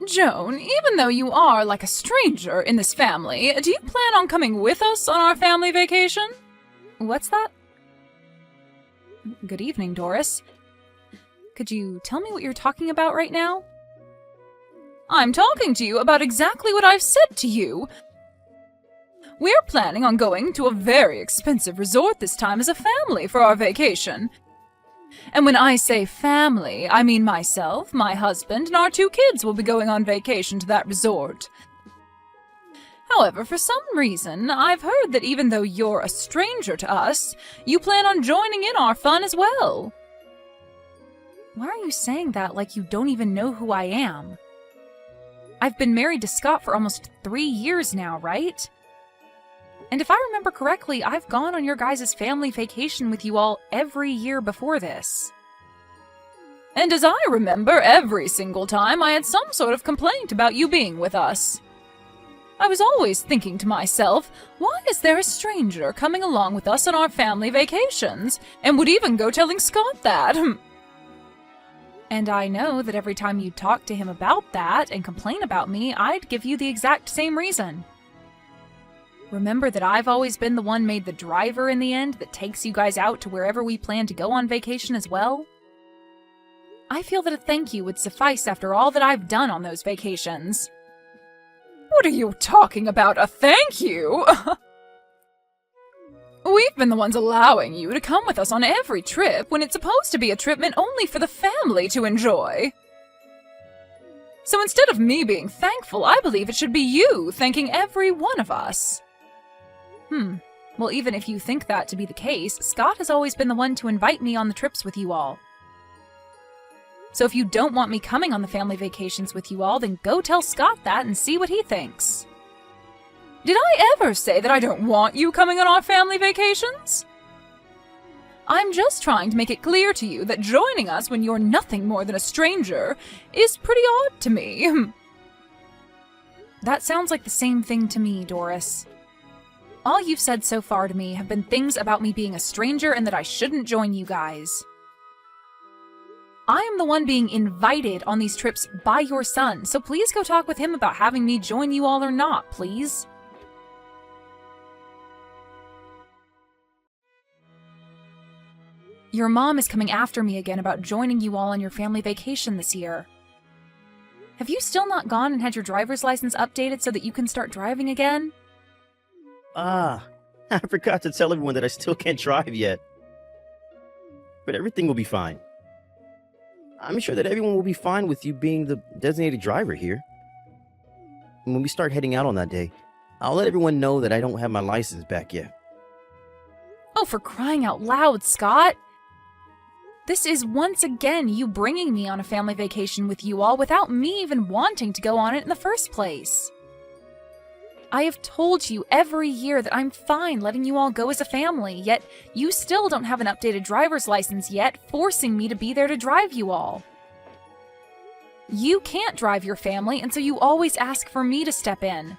Joan, even though you are like a stranger in this family, do you plan on coming with us on our family vacation? What's that? Good evening, Doris. Could you tell me what you're talking about right now? I'm talking to you about exactly what I've said to you. We're planning on going to a very expensive resort this time as a family for our vacation. And when I say family, I mean myself, my husband, and our 2 kids will be going on vacation to that resort. However, for some reason, I've heard that even though you're a stranger to us, you plan on joining in our fun as well. Why are you saying that like you don't even know who I am? I've been married to Scott for almost 3 years now, right? And if I remember correctly, I've gone on your guys' family vacation with you all every year before this. And as I remember, every single time I had some sort of complaint about you being with us. I was always thinking to myself, why is there a stranger coming along with us on our family vacations? And would even go telling Scott that. And I know that every time you talk to him about that and complain about me, I'd give you the exact same reason. Remember that I've always been the one made the driver in the end that takes you guys out to wherever we plan to go on vacation as well? I feel that a thank you would suffice after all that I've done on those vacations. What are you talking about, a thank you? We've been the ones allowing you to come with us on every trip when it's supposed to be a trip meant only for the family to enjoy. So instead of me being thankful, I believe it should be you thanking every one of us. Well, even if you think that to be the case, Scott has always been the one to invite me on the trips with you all. So if you don't want me coming on the family vacations with you all, then go tell Scott that and see what he thinks. Did I ever say that I don't want you coming on our family vacations? I'm just trying to make it clear to you that joining us when you're nothing more than a stranger is pretty odd to me. That sounds like the same thing to me, Doris. All you've said so far to me have been things about me being a stranger and that I shouldn't join you guys. I am the one being invited on these trips by your son, so please go talk with him about having me join you all or not, please. Your mom is coming after me again about joining you all on your family vacation this year. Have you still not gone and had your driver's license updated so that you can start driving again? I forgot to tell everyone that I still can't drive yet. But everything will be fine. I'm sure that everyone will be fine with you being the designated driver here. And when we start heading out on that day, I'll let everyone know that I don't have my license back yet. Oh, for crying out loud, Scott! This is once again you bringing me on a family vacation with you all without me even wanting to go on it in the first place. I have told you every year that I'm fine letting you all go as a family, yet you still don't have an updated driver's license yet, forcing me to be there to drive you all. You can't drive your family, and so you always ask for me to step in.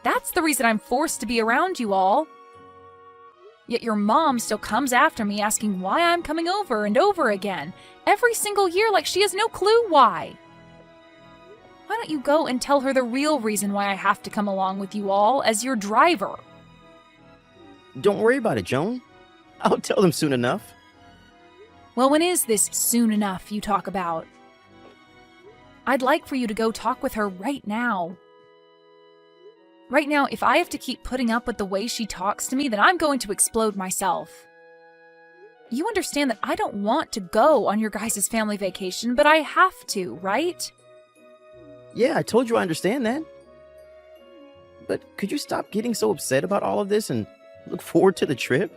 That's the reason I'm forced to be around you all. Yet your mom still comes after me asking why I'm coming over and over again, every single year like she has no clue why. Why don't you go and tell her the real reason why I have to come along with you all as your driver? Don't worry about it, Joan. I'll tell them soon enough. Well, when is this soon enough you talk about? I'd like for you to go talk with her right now. Right now, if I have to keep putting up with the way she talks to me, then I'm going to explode myself. You understand that I don't want to go on your guys' family vacation, but I have to, right? Yeah, I told you I understand that. But could you stop getting so upset about all of this and look forward to the trip?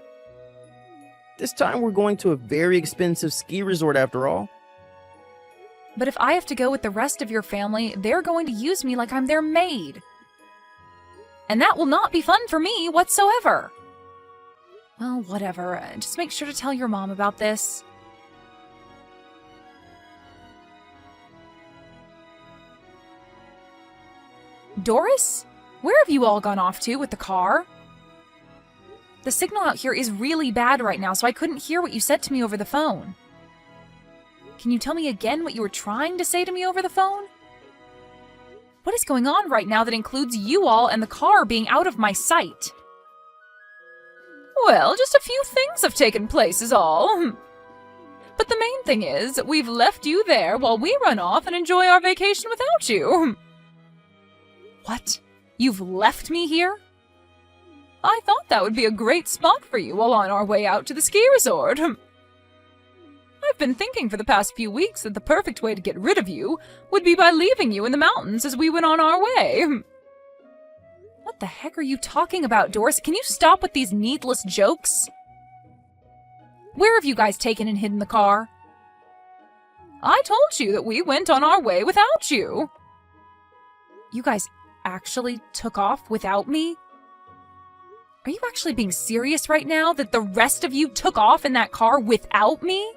This time we're going to a very expensive ski resort after all. But if I have to go with the rest of your family, they're going to use me like I'm their maid. And that will not be fun for me whatsoever. Well, whatever. Just make sure to tell your mom about this. Doris? Where have you all gone off to with the car? The signal out here is really bad right now, so I couldn't hear what you said to me over the phone. Can you tell me again what you were trying to say to me over the phone? What is going on right now that includes you all and the car being out of my sight? Well, just a few things have taken place is all. But the main thing is, we've left you there while we run off and enjoy our vacation without you. What? You've left me here? I thought that would be a great spot for you while on our way out to the ski resort. I've been thinking for the past few weeks that the perfect way to get rid of you would be by leaving you in the mountains as we went on our way. What the heck are you talking about, Doris? Can you stop with these needless jokes? Where have you guys taken and hidden the car? I told you that we went on our way without you. You guys actually took off without me? Are you actually being serious right now that the rest of you took off in that car without me?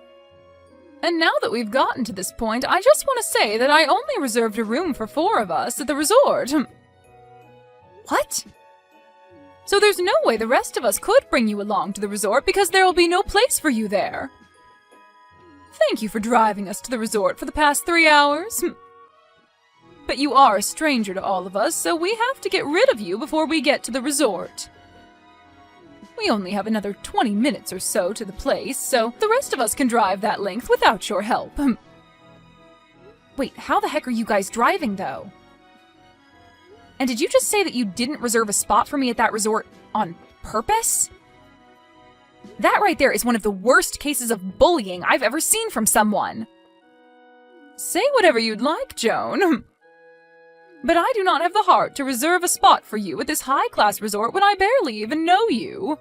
And now that we've gotten to this point, I just want to say that I only reserved a room for 4 of us at the resort. What? So there's no way the rest of us could bring you along to the resort because there will be no place for you there. Thank you for driving us to the resort for the past 3 hours. But you are a stranger to all of us, so we have to get rid of you before we get to the resort. We only have another 20 minutes or so to the place, so the rest of us can drive that length without your help. Wait, how the heck are you guys driving, though? And did you just say that you didn't reserve a spot for me at that resort on purpose? That right there is one of the worst cases of bullying I've ever seen from someone. Say whatever you'd like, Joan. But I do not have the heart to reserve a spot for you at this high-class resort when I barely even know you.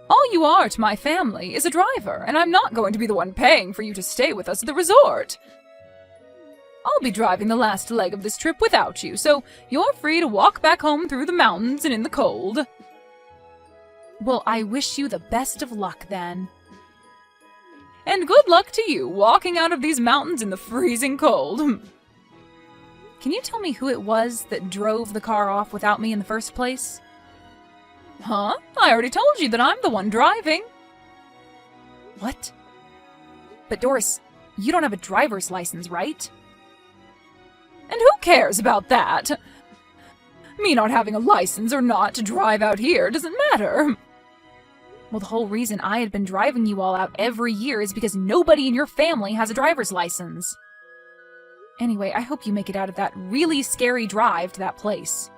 All you are to my family is a driver, and I'm not going to be the one paying for you to stay with us at the resort. I'll be driving the last leg of this trip without you, so you're free to walk back home through the mountains and in the cold. Well, I wish you the best of luck, then. And good luck to you, walking out of these mountains in the freezing cold. Can you tell me who it was that drove the car off without me in the first place? Huh? I already told you that I'm the one driving. What? But Doris, you don't have a driver's license, right? And who cares about that? Me not having a license or not to drive out here doesn't matter. Well, the whole reason I had been driving you all out every year is because nobody in your family has a driver's license. Anyway, I hope you make it out of that really scary drive to that place.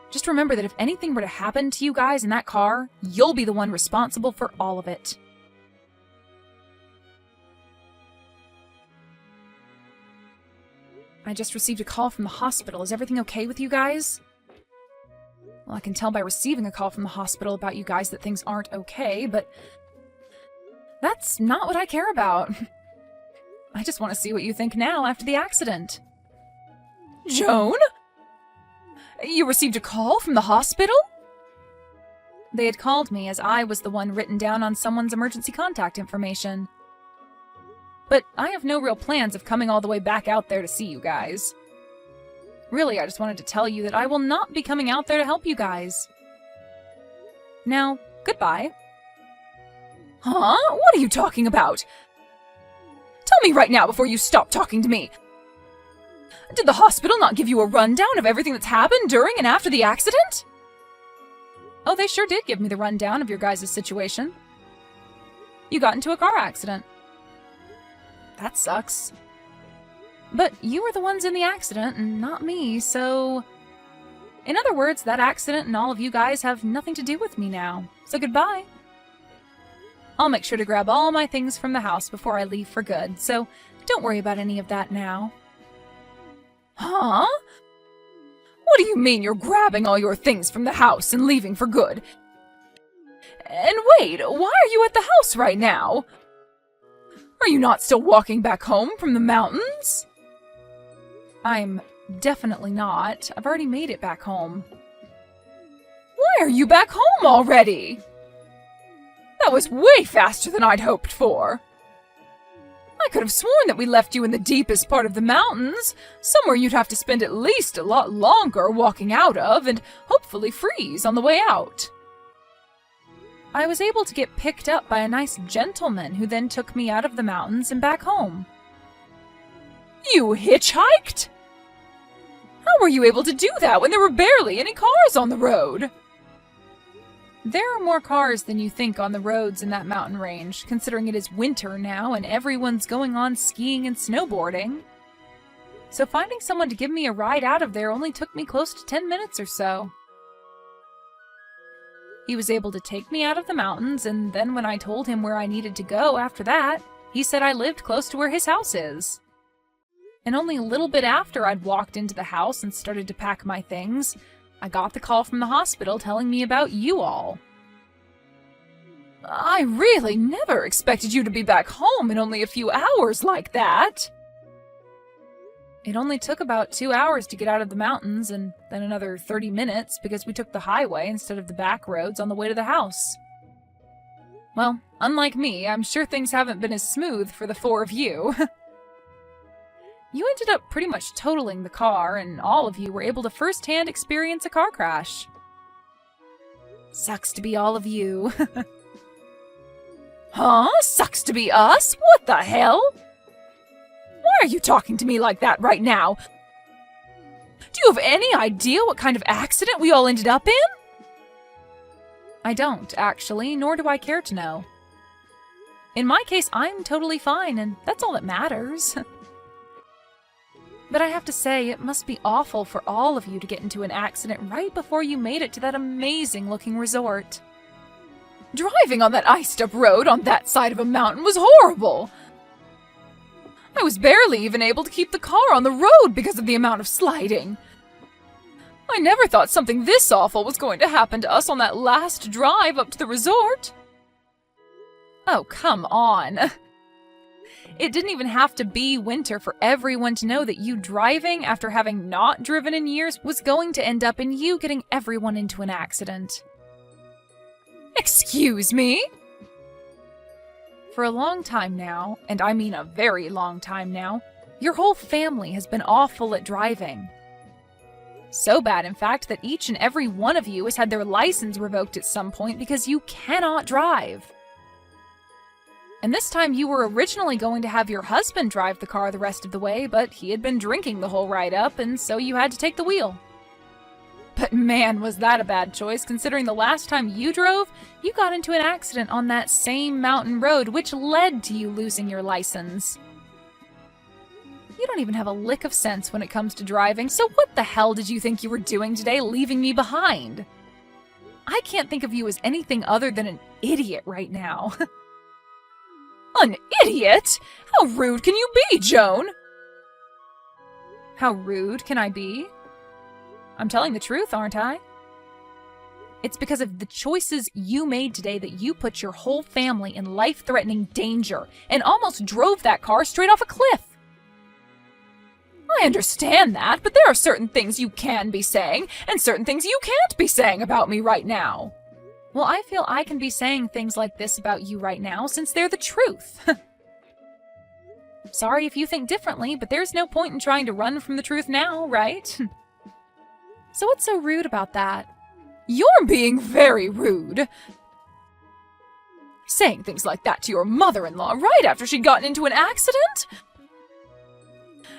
Just remember that if anything were to happen to you guys in that car, you'll be the one responsible for all of it. I just received a call from the hospital. Is everything okay with you guys? Well, I can tell by receiving a call from the hospital about you guys that things aren't okay, but that's not what I care about. I just want to see what you think now after the accident. Joan? You received a call from the hospital? They had called me as I was the one written down on someone's emergency contact information. But I have no real plans of coming all the way back out there to see you guys. Really, I just wanted to tell you that I will not be coming out there to help you guys. Now, goodbye. Huh? What are you talking about? Tell me right now before you stop talking to me. Did the hospital not give you a rundown of everything that's happened during and after the accident? Oh, they sure did give me the rundown of your guys' situation. You got into a car accident. That sucks. But you were the ones in the accident and not me, so... In other words, that accident and all of you guys have nothing to do with me now. So goodbye. I'll make sure to grab all my things from the house before I leave for good, so don't worry about any of that now. Huh? What do you mean you're grabbing all your things from the house and leaving for good? And wait, why are you at the house right now? Are you not still walking back home from the mountains? I'm definitely not. I've already made it back home. Why are you back home already? That was way faster than I'd hoped for. I could have sworn that we left you in the deepest part of the mountains, somewhere you'd have to spend at least a lot longer walking out of and hopefully freeze on the way out. I was able to get picked up by a nice gentleman who then took me out of the mountains and back home. You hitchhiked? were you able to do that when there were barely any cars on the road? There are more cars than you think on the roads in that mountain range, considering it is winter now and everyone's going on skiing and snowboarding. So finding someone to give me a ride out of there only took me close to 10 minutes or so. He was able to take me out of the mountains, and then when I told him where I needed to go after that, he said I lived close to where his house is. And only a little bit after I'd walked into the house and started to pack my things, I got the call from the hospital telling me about you all. I really never expected you to be back home in only a few hours like that. It only took about 2 hours to get out of the mountains, and then another 30 minutes because we took the highway instead of the back roads on the way to the house. Well, unlike me, I'm sure things haven't been as smooth for the four of you. You ended up pretty much totaling the car, and all of you were able to first-hand experience a car crash. Sucks to be all of you. Huh? Sucks to be us? What the hell? Why are you talking to me like that right now? Do you have any idea what kind of accident we all ended up in? I don't, actually, nor do I care to know. In my case, I'm totally fine, and that's all that matters. But I have to say, it must be awful for all of you to get into an accident right before you made it to that amazing-looking resort. Driving on that iced-up road on that side of a mountain was horrible. I was barely even able to keep the car on the road because of the amount of sliding. I never thought something this awful was going to happen to us on that last drive up to the resort. Oh, come on. It didn't even have to be winter for everyone to know that you driving after having not driven in years was going to end up in you getting everyone into an accident. Excuse me? For a long time now, and I mean a very long time now, your whole family has been awful at driving. So bad, in fact, that each and every one of you has had their license revoked at some point because you cannot drive. And this time you were originally going to have your husband drive the car the rest of the way, but he had been drinking the whole ride up, and so you had to take the wheel. But man, was that a bad choice, considering the last time you drove, you got into an accident on that same mountain road, which led to you losing your license. You don't even have a lick of sense when it comes to driving, so what the hell did you think you were doing today, leaving me behind? I can't think of you as anything other than an idiot right now. An idiot? How rude can you be, Joan? How rude can I be? I'm telling the truth, aren't I? It's because of the choices you made today that you put your whole family in life-threatening danger and almost drove that car straight off a cliff. I understand that, but there are certain things you can be saying and certain things you can't be saying about me right now. Well, I feel I can be saying things like this about you right now since they're the truth. Sorry if you think differently, but there's no point in trying to run from the truth now, right? So what's so rude about that? You're being very rude. Saying things like that to your mother-in-law right after she'd gotten into an accident?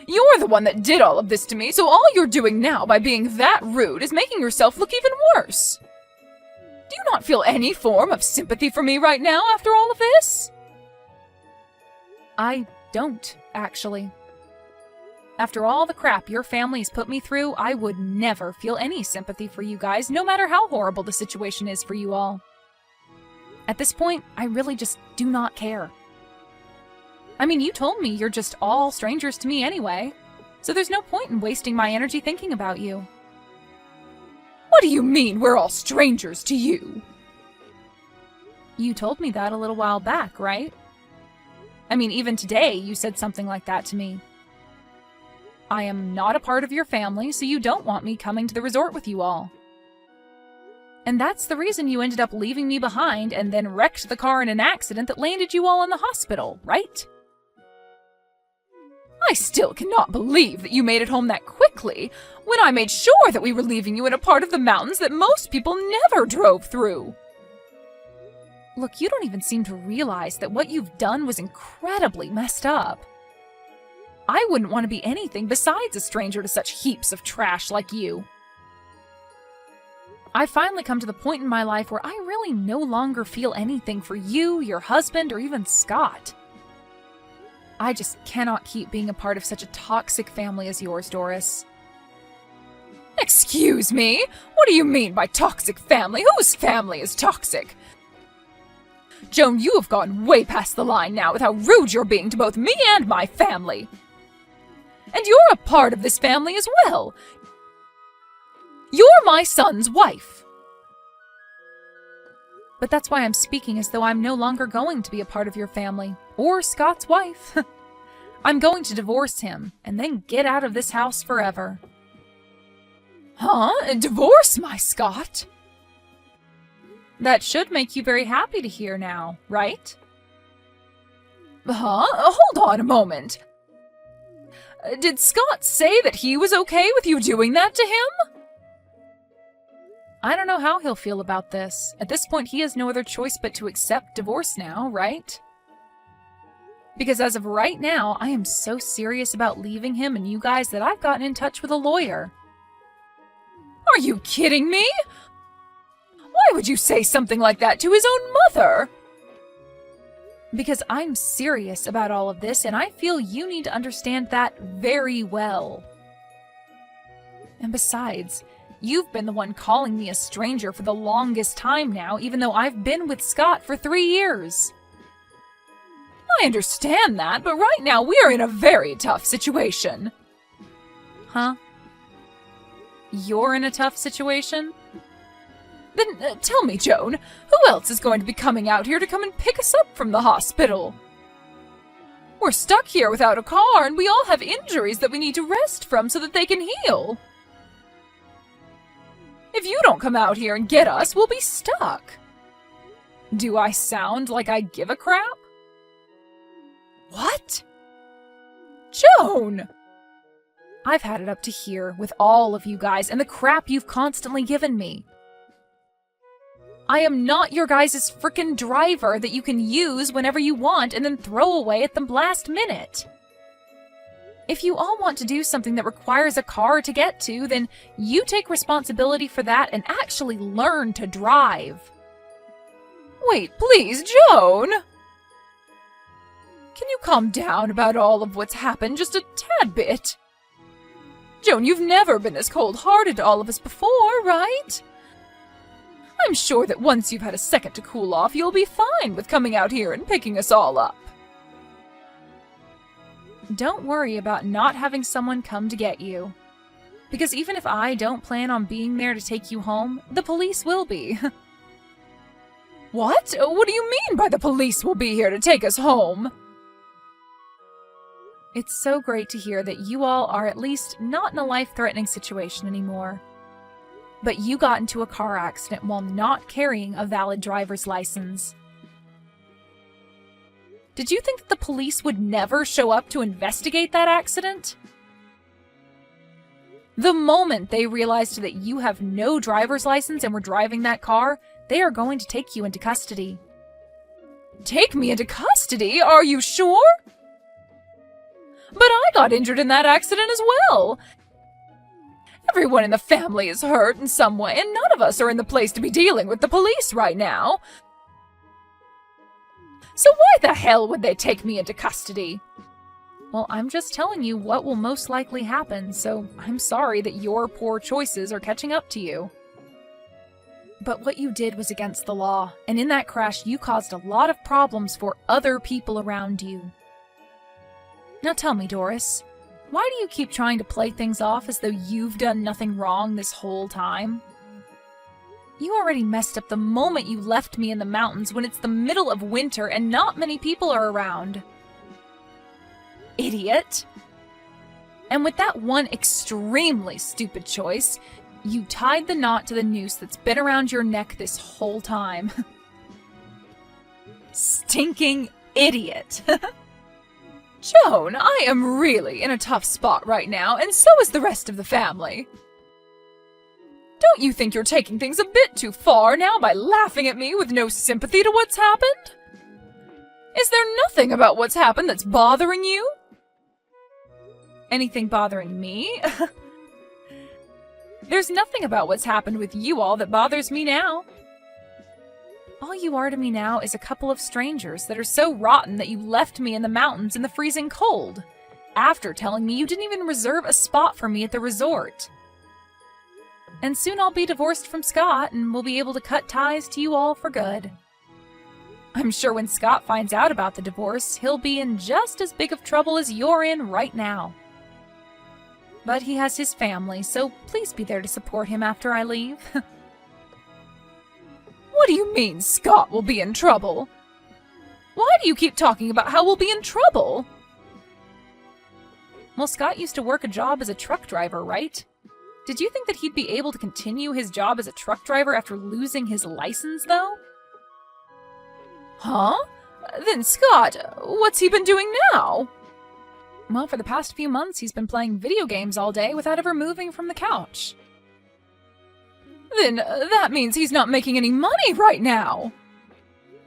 You're the one that did all of this to me, so all you're doing now by being that rude is making yourself look even worse. Do you not feel any form of sympathy for me right now after all of this? I don't, actually. After all the crap your family's put me through, I would never feel any sympathy for you guys, no matter how horrible the situation is for you all. At this point, I really just do not care. I mean, you told me you're just all strangers to me anyway, so there's no point in wasting my energy thinking about you. What do you mean we're all strangers to you? You told me that a little while back, right? I mean, even today you said something like that to me. I am not a part of your family, so you don't want me coming to the resort with you all. And that's the reason you ended up leaving me behind and then wrecked the car in an accident that landed you all in the hospital, right? I still cannot believe that you made it home that quickly, when I made sure that we were leaving you in a part of the mountains that most people never drove through. Look, you don't even seem to realize that what you've done was incredibly messed up. I wouldn't want to be anything besides a stranger to such heaps of trash like you. I've finally come to the point in my life where I really no longer feel anything for you, your husband, or even Scott. I just cannot keep being a part of such a toxic family as yours, Doris. Excuse me? What do you mean by toxic family? Whose family is toxic? Joan, you have gone way past the line now with how rude you're being to both me and my family. And you're a part of this family as well. You're my son's wife. But that's why I'm speaking as though I'm no longer going to be a part of your family, or Scott's wife. I'm going to divorce him, and then get out of this house forever. Huh? Divorce my Scott? That should make you very happy to hear now, right? Huh? Hold on a moment. Did Scott say that he was okay with you doing that to him? I don't know how he'll feel about this. At this point, he has no other choice but to accept divorce now, right? Because as of right now, I am so serious about leaving him and you guys that I've gotten in touch with a lawyer. Are you kidding me? Why would you say something like that to his own mother? Because I'm serious about all of this, and I feel you need to understand that very well. And besides, you've been the one calling me a stranger for the longest time now, even though I've been with Scott for 3 years. I understand that, but right now we are in a very tough situation. Huh? You're in a tough situation? Then tell me, Joan, who else is going to be coming out here to come and pick us up from the hospital? We're stuck here without a car, and we all have injuries that we need to rest from so that they can heal. If you don't come out here and get us, we'll be stuck. Do I sound like I give a crap? What? Joan! I've had it up to here with all of you guys and the crap you've constantly given me. I am not your guys' frickin' driver that you can use whenever you want and then throw away at the last minute. If you all want to do something that requires a car to get to, then you take responsibility for that and actually learn to drive. Wait, please, Joan! Can you calm down about all of what's happened just a tad bit? Joan, you've never been this cold-hearted to all of us before, right? I'm sure that once you've had a second to cool off, you'll be fine with coming out here and picking us all up. Don't worry about not having someone come to get you. Because even if I don't plan on being there to take you home, the police will be. What? What do you mean by the police will be here to take us home? It's so great to hear that you all are at least not in a life-threatening situation anymore. But you got into a car accident while not carrying a valid driver's license. Did you think that the police would never show up to investigate that accident? The moment they realized that you have no driver's license and were driving that car, they are going to take you into custody. Take me into custody? Are you sure? But I got injured in that accident as well. Everyone in the family is hurt in some way, and none of us are in the place to be dealing with the police right now. So why the hell would they take me into custody? Well, I'm just telling you what will most likely happen, so I'm sorry that your poor choices are catching up to you. But what you did was against the law, and in that crash you caused a lot of problems for other people around you. Now tell me, Doris, why do you keep trying to play things off as though you've done nothing wrong this whole time? You already messed up the moment you left me in the mountains when it's the middle of winter and not many people are around. Idiot! And with that one extremely stupid choice, you tied the knot to the noose that's been around your neck this whole time. Stinking idiot! Joan, I am really in a tough spot right now, and so is the rest of the family. Don't you think you're taking things a bit too far now by laughing at me with no sympathy to what's happened? Is there nothing about what's happened that's bothering you? Anything bothering me? There's nothing about what's happened with you all that bothers me now. All you are to me now is a couple of strangers that are so rotten that you left me in the mountains in the freezing cold, after telling me you didn't even reserve a spot for me at the resort. And soon I'll be divorced from Scott, and we'll be able to cut ties to you all for good. I'm sure when Scott finds out about the divorce, he'll be in just as big of trouble as you're in right now. But he has his family, so please be there to support him after I leave. What do you mean Scott will be in trouble? Why do you keep talking about how we'll be in trouble? Well, Scott used to work a job as a truck driver, right? Did you think that he'd be able to continue his job as a truck driver after losing his license, though? Huh? Then Scott, what's he been doing now? Well, for the past few months, he's been playing video games all day without ever moving from the couch. Then that means he's not making any money right now.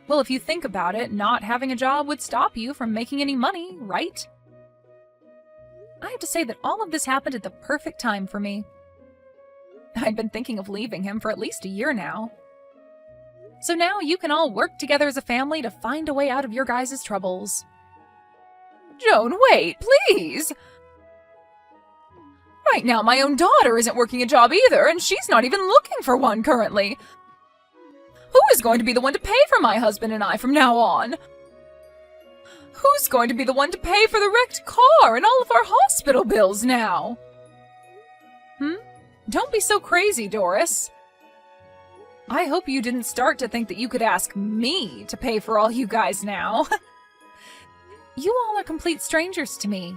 Well, if you think about it, not having a job would stop you from making any money, right? I have to say that all of this happened at the perfect time for me. I've been thinking of leaving him for at least a year now. So now you can all work together as a family to find a way out of your guys' troubles. Joan, wait, please! Right now, my own daughter isn't working a job either, and she's not even looking for one currently. Who is going to be the one to pay for my husband and I from now on? Who's going to be the one to pay for the wrecked car and all of our hospital bills now? Don't be so crazy, Doris. I hope you didn't start to think that you could ask me to pay for all you guys now. You all are complete strangers to me.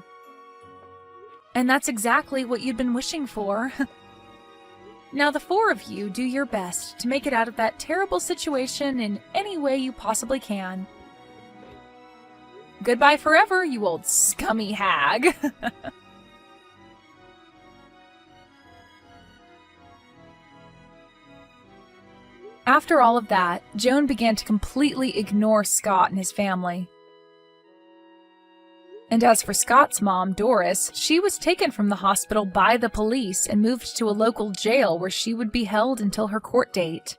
And that's exactly what you'd been wishing for. Now the four of you do your best to make it out of that terrible situation in any way you possibly can. Goodbye forever, you old scummy hag. After all of that, Joan began to completely ignore Scott and his family. And as for Scott's mom, Doris, she was taken from the hospital by the police and moved to a local jail where she would be held until her court date.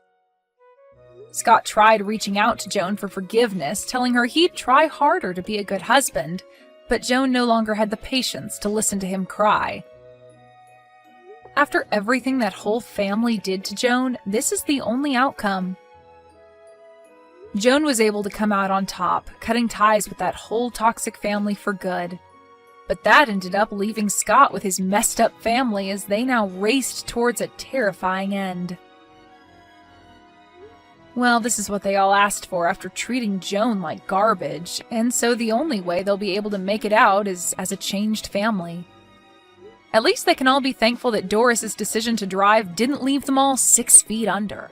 Scott tried reaching out to Joan for forgiveness, telling her he'd try harder to be a good husband, but Joan no longer had the patience to listen to him cry. After everything that whole family did to Joan, this is the only outcome. Joan was able to come out on top, cutting ties with that whole toxic family for good. But that ended up leaving Scott with his messed up family as they now raced towards a terrifying end. Well, this is what they all asked for after treating Joan like garbage, and so the only way they'll be able to make it out is as a changed family. At least they can all be thankful that Doris's decision to drive didn't leave them all 6 feet under.